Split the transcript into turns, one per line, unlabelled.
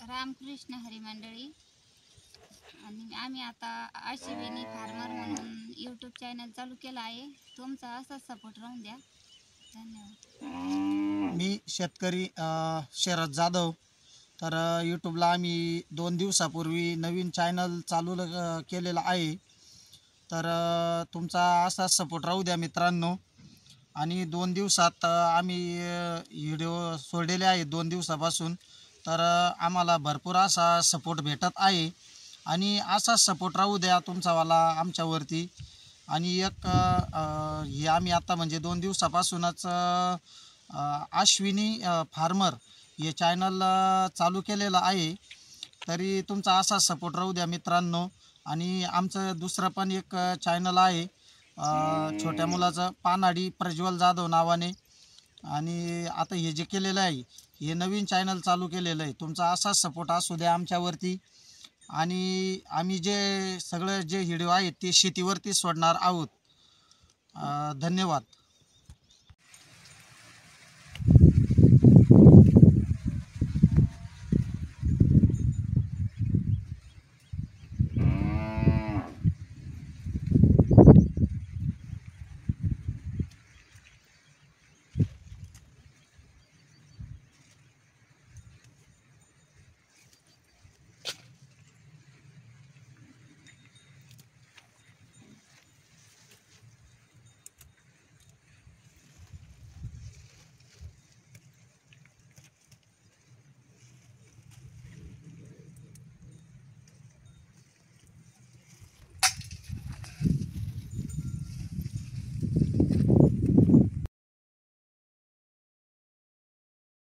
रामकृष्ण हरी मंडळी आणि आम्ही आता अश्विनी फार्मर म्हणून यूट्यूब चॅनल चालू केला आहे। तुमचा असाच सपोर्ट राहून द्या। धन्यवाद।
मी शेतकरी शरद जाधव। तर यूट्यूबला आम्ही 2 दिवसापूर्वी नवीन चॅनल चालू केलेला आहे। तर तुमचा असाच सपोर्ट राहू द्या मित्रांनो। आणि 2 दिवसात आम्ही व्हिडिओ सोडलेले आहेत 2 दिवसापासून। तर आम्हाला भरपूर असा सपोर्ट भेटत आहे आणि असा सपोर्ट राहू द्या तुमचावाला आमच्यावरती। आणि एक हे आम्ही आता म्हणजे 2 दिवसापासूनच अश्विनी फार्मर हे चॅनल चालू केलेलं आहे। तरी तुमचा असा सपोर्ट राहू द्या मित्रांनो। आणि आमचं दुसरं पण एक चॅनल आहे छोट्या मुलाचं पानाडी प्रज्वल जाधव नावाने। आणि आता हे जे केलेलं आहे हे नवीन चॅनल चालू केलेलं आहे। तुमचा असाच सपोर्ट असू द्या आमच्यावरती। आणि आम्ही जे सगळे जे व्हिडिओ आहेत ते शेतीवरती सोडणार आहोत। धन्यवाद।